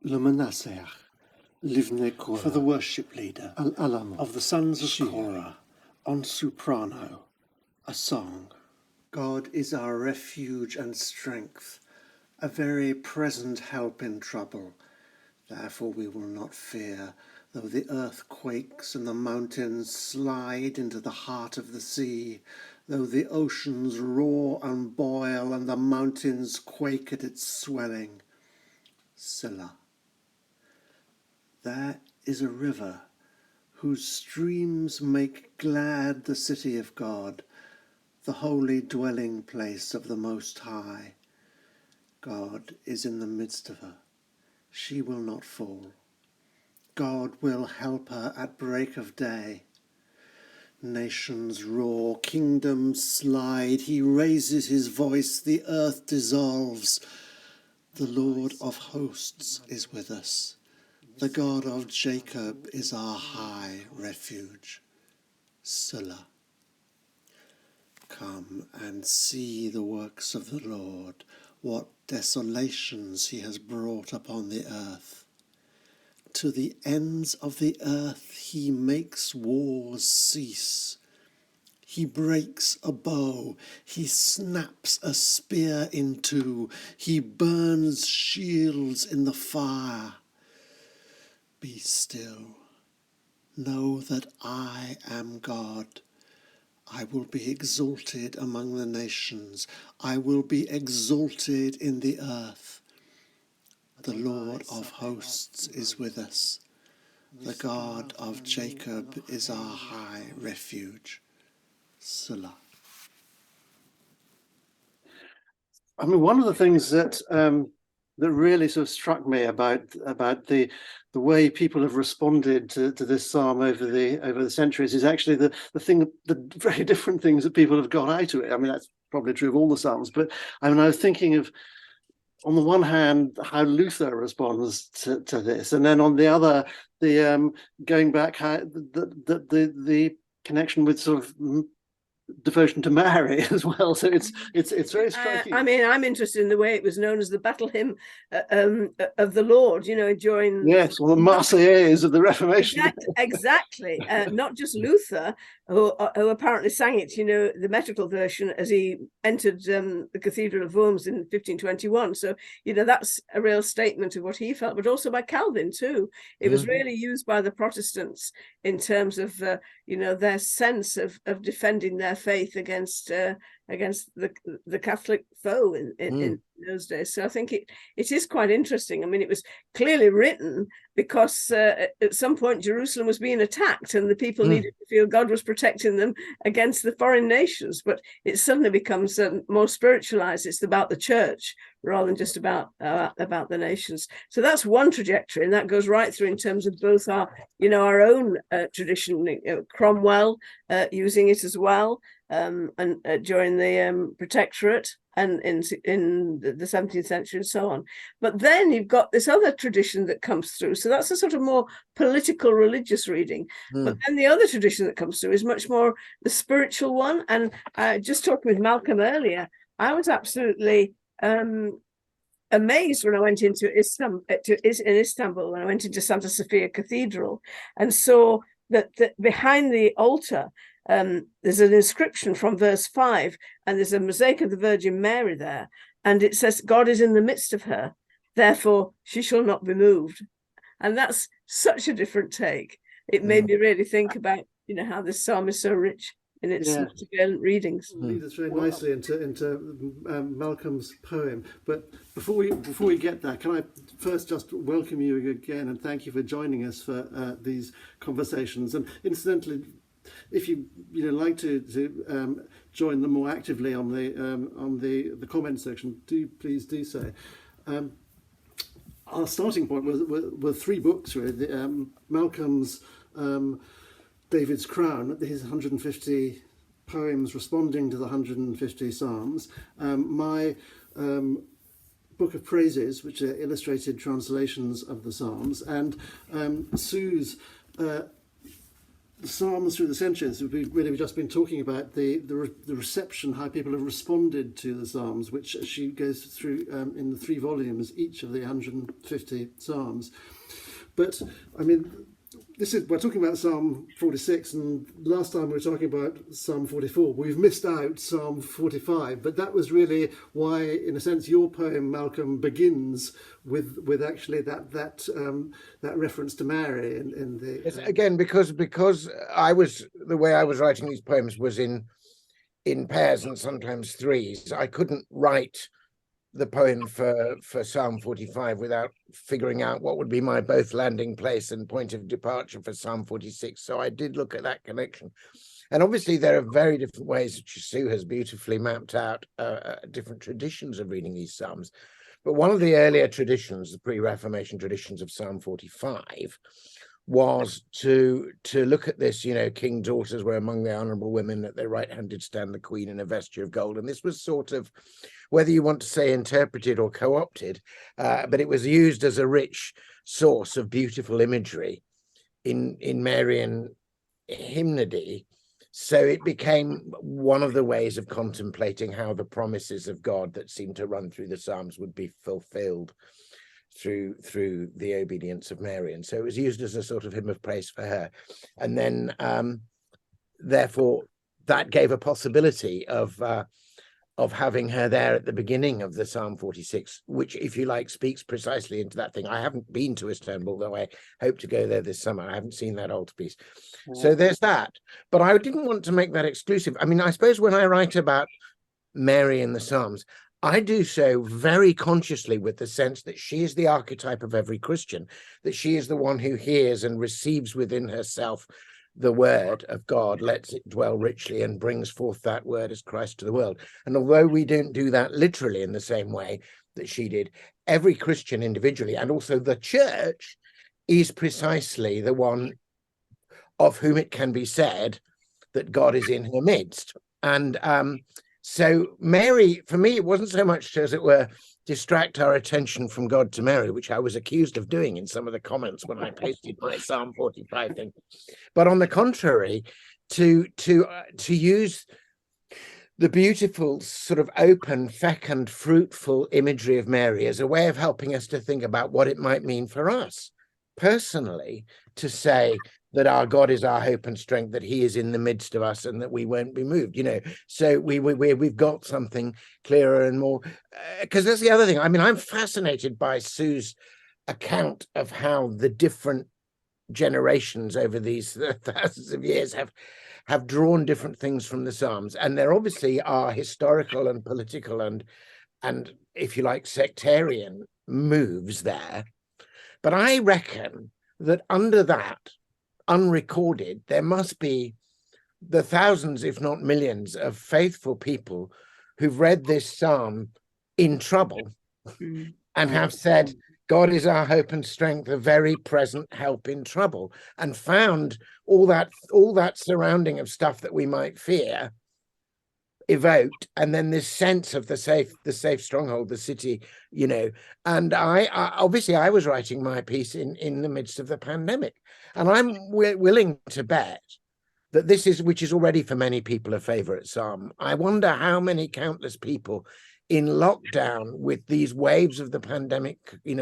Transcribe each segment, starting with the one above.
For the worship leader of the sons of Korah, on soprano, a song. God is our refuge and strength, a very present help in trouble. Therefore we will not fear, though the earth quakes and the mountains slide into the heart of the sea, though the oceans roar and boil and the mountains quake at its swelling. Selah. There is a river whose streams make glad the city of God, the holy dwelling place of the Most High. God is in the midst of her. She will not fall. God will help her at break of day. Nations roar, kingdoms slide. He raises his voice, the earth dissolves. The Lord of hosts is with us. The God of Jacob is our high refuge. Selah. Come and see the works of the Lord, what desolations he has brought upon the earth. To the ends of the earth he makes wars cease. He breaks a bow, he snaps a spear in two, he burns shields in the fire. Be still. Know that I am God. I will be exalted among the nations. I will be exalted in the earth. The Lord of hosts is with us. The God of Jacob is our high refuge. Selah. I mean, one of the things that that really sort of struck me about the way people have responded to this psalm over the centuries is actually the very different things that people have got out of it. I mean, that's probably true of all the psalms, but I mean, I was thinking of, on the one hand, how Luther responds to this, and then on the other, the going back, how the connection with sort of devotion to Mary as well. So it's very striking. I mean, I'm interested in the way it was known as the battle hymn of the Lord, you know, during... Yes, well, the Marseillaise of the Reformation. Exactly. Not just Luther, who apparently sang it, you know, the metrical version as he entered the Cathedral of Worms in 1521. So, you know, that's a real statement of what he felt, but also by Calvin too. It was really used by the Protestants in terms of, you know, their sense of defending their faith against the Catholic foe in those days. So I think it is quite interesting. I mean, it was clearly written because at some point Jerusalem was being attacked and the people needed to feel God was protecting them against the foreign nations. But it suddenly becomes more spiritualized. It's about the church rather than just about the nations. So that's one trajectory, and that goes right through in terms of both our own tradition, Cromwell using it as well, and during the Protectorate and in the 17th century and so on. But then you've got this other tradition that comes through. So that's a sort of more political, religious reading. But then the other tradition that comes through is much more the spiritual one. And just talking with Malcolm earlier, I was absolutely amazed when I went into Istanbul, when I went into Santa Sofia Cathedral and saw that behind the altar, there's an inscription from verse 5, and there's a mosaic of the Virgin Mary there, and it says, God is in the midst of her, therefore she shall not be moved. And that's such a different take. It made me really think about, you know, how this psalm is so rich in its multivalent readings. Leads us very nicely into Malcolm's poem. But before we get there, can I first just welcome you again and thank you for joining us for these conversations. And incidentally, if you like to join them more actively on the comment section, please do so. Our starting point were three books, really. Malcolm's David's Crown, his 150 poems responding to the 150 psalms. My book of praises, which are illustrated translations of the psalms, and Sue's the Psalms through the centuries, we've just been talking about the reception, how people have responded to the Psalms, which she goes through in the 3 volumes, each of the 150 Psalms. But I mean, we're talking about Psalm 46, and last time we were talking about Psalm 44. We've missed out Psalm 45, but that was really why, in a sense, your poem, Malcolm, begins with actually that reference to Mary in the yes, again, because the way I was writing these poems was in pairs and sometimes threes. I couldn't write the poem for Psalm 45 without figuring out what would be my both landing place and point of departure for Psalm 46. So I did look at that connection. And obviously there are very different ways that Sue has beautifully mapped out different traditions of reading these Psalms. But one of the earlier traditions, the pre-Reformation traditions of Psalm 45, was to look at this, King daughters were among the honorable women, at their right hand did stand the queen in a vesture of gold. And this was sort of, whether you want to say interpreted or co-opted, but it was used as a rich source of beautiful imagery in Marian hymnody. So it became one of the ways of contemplating how the promises of God that seem to run through the Psalms would be fulfilled through the obedience of Mary. And so it was used as a sort of hymn of praise for her. And then therefore that gave a possibility of having her there at the beginning of the Psalm 46, which, if you like, speaks precisely into that thing. I haven't been to Istanbul, though I hope to go there this summer. I haven't seen that altarpiece. So there's that. But I didn't want to make that exclusive. I mean, I suppose when I write about Mary in the Psalms, I do so very consciously with the sense that she is the archetype of every Christian, that she is the one who hears and receives within herself the word of God, lets it dwell richly and brings forth that word as Christ to the world. And although we don't do that literally in the same way that she did, every Christian individually, and also the church, is precisely the one of whom it can be said that God is in her midst. And so Mary, for me, it wasn't so much, as it were, distract our attention from God to Mary, which I was accused of doing in some of the comments when I posted my Psalm 45 thing. But on the contrary, to use the beautiful sort of open, fecund, fruitful imagery of Mary as a way of helping us to think about what it might mean for us personally, to say that our God is our hope and strength, that he is in the midst of us and that we won't be moved, So we've got something clearer and more, because that's the other thing. I mean, I'm fascinated by Sue's account of how the different generations over these thousands of years have drawn different things from the Psalms. And there obviously are historical and political and if you like, sectarian moves there. But I reckon that under that, unrecorded, there must be the thousands, if not millions, of faithful people who've read this psalm in trouble and have said, God is our hope and strength, a very present help in trouble, and found all that surrounding of stuff that we might fear evoked, and then this sense of the safe stronghold, the city, and I obviously I was writing my piece in the midst of the pandemic, and I'm willing to bet that this is, which is already for many people a favorite psalm. I wonder how many countless people in lockdown with these waves of the pandemic,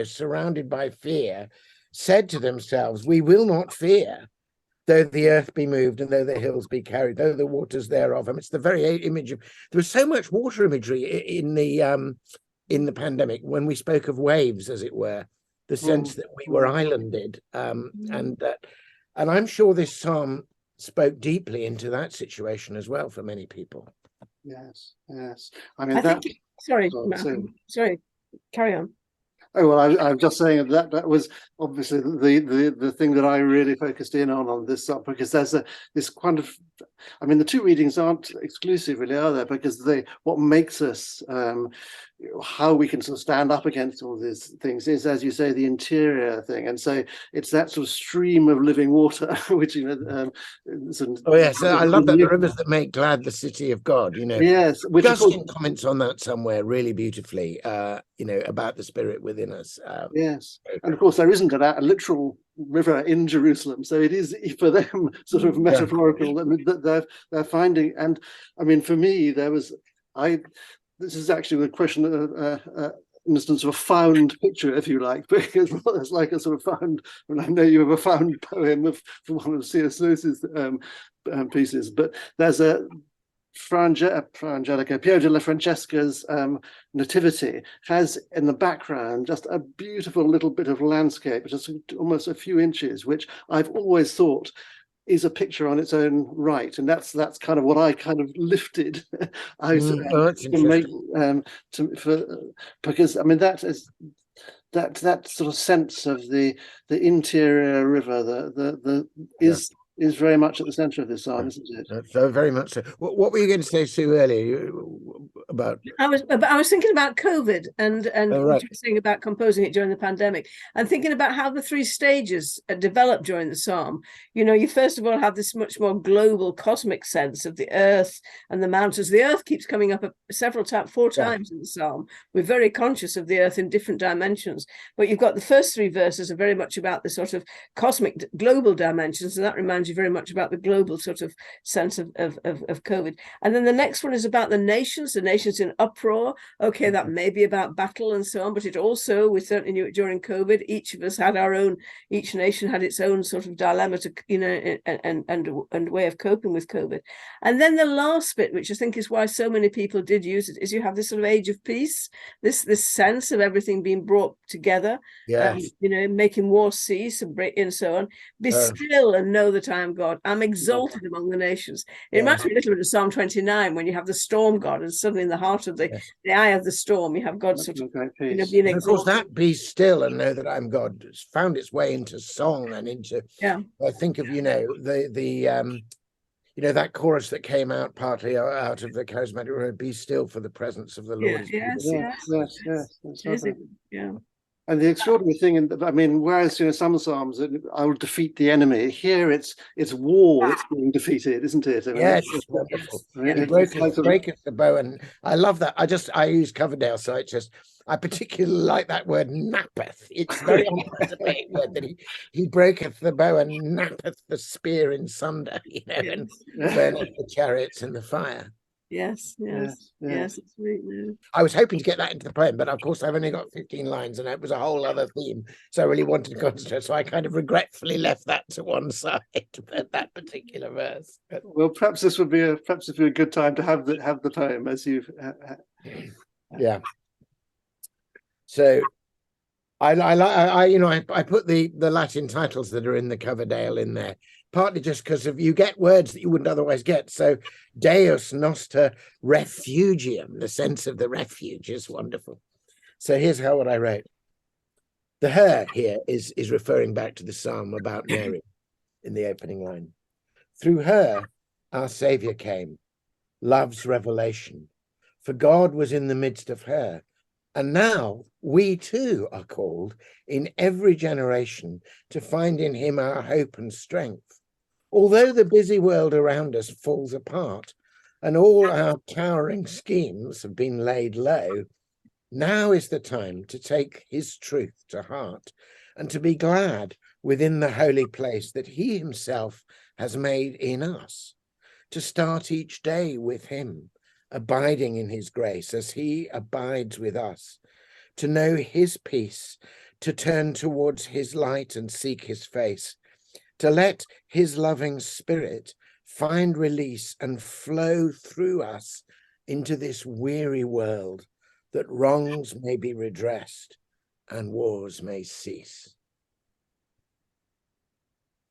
surrounded by fear, said to themselves, we will not fear, though the earth be moved and though the hills be carried, though the waters thereof. It's the very image of, there was so much water imagery in the pandemic when we spoke of waves, as it were, the sense that we were islanded, and I'm sure this psalm spoke deeply into that situation as well for many people. Yes. I mean, sorry, carry on. Oh, well, I'm just saying that was obviously the thing that I really focused in on this, because there's this kind of, I mean, the two readings aren't exclusive, really, are they? Because what makes us, how we can sort of stand up against all these things is, as you say, the interior thing. And so it's that sort of stream of living water, which, oh, yes, I love that, the rivers that make glad the city of God, Yes. Which Justin comments on that somewhere really beautifully, about the spirit within us. Yes. And of course, there isn't a literal river in Jerusalem. So it is for them sort of metaphorical. I mean, that they're finding. And I mean, for me, this is actually a question, instance of a found picture, if you like, because it's like a sort of found. And I know you have a found poem from one of C.S. Lewis's pieces, but there's a Fra Angelica, Piero della Francesca's Nativity has in the background just a beautiful little bit of landscape, just almost a few inches, which I've always thought is a picture on its own right, and that's kind of what I kind of lifted out because I mean that is that sort of sense of the interior river, is very much at the centre of this psalm, isn't it? So very much so. What were you going to say, Sue, earlier about? I was thinking about COVID and right. what you were saying about composing it during the pandemic, and thinking about how the three stages developed during the psalm. You know, you first of all have this much more global cosmic sense of the earth and the mountains. The earth keeps coming up four times in the psalm. We're very conscious of the earth in different dimensions, but you've got the first three verses are very much about the sort of cosmic global dimensions, and that reminds you very much about the global sort of sense of COVID. And then the next one is about the nations in uproar. Okay, that may be about battle and so on, but it also, we certainly knew it during COVID, each of us had each nation had its own sort of dilemma to, you know, and way of coping with COVID. And then the last bit, which I think is why so many people did use it, is you have this sort of age of peace, this sense of everything being brought together, you know, making war cease and break and so on. Be still and know that I am God. I'm exalted among the nations. It reminds me a little bit of Psalm 29 when you have the storm god, and suddenly in the heart of the eye of the storm, you have God sort of, you know, being exalted. Of course, that be still and know that I'm God has found its way into song and into. I think of, you know, the you know, that chorus that came out partly out of the charismatic word, be still for the presence of the Lord. Yes. And the extraordinary thing, I mean, whereas, you know, some psalms, I will defeat the enemy. Here, it's war that's being defeated, isn't it? I mean, it's wonderful. He breaketh the bow, and I love that. I use Coverdale, so it's just I particularly like that word nappeth. It's very unanticipated word that he breaketh the bow and nappeth the spear in sunder, you know, and burneth the chariots in the fire. Yes, it's really new. I was hoping to get that into the poem, but of course I've only got 15 lines and it was a whole other theme. So I really wanted to concentrate. So I kind of regretfully left that to one side, that particular verse. Well, perhaps this would be a good time to have the poem as you've. Yeah. So I put the Latin titles that are in the Coverdale in there, partly just because you get words that you wouldn't otherwise get. So Deus Noster Refugium, the sense of the refuge, is wonderful. So here's what I wrote. The her here is referring back to the psalm about Mary in the opening line. Through her, our Saviour came, love's revelation, for God was in the midst of her. And now we too are called in every generation to find in him our hope and strength. Although the busy world around us falls apart and all our towering schemes have been laid low, now is the time to take his truth to heart and to be glad within the holy place that he himself has made in us, to start each day with him, abiding in his grace as he abides with us, to know his peace, to turn towards his light and seek his face, to let his loving spirit find release and flow through us into this weary world, that wrongs may be redressed and wars may cease.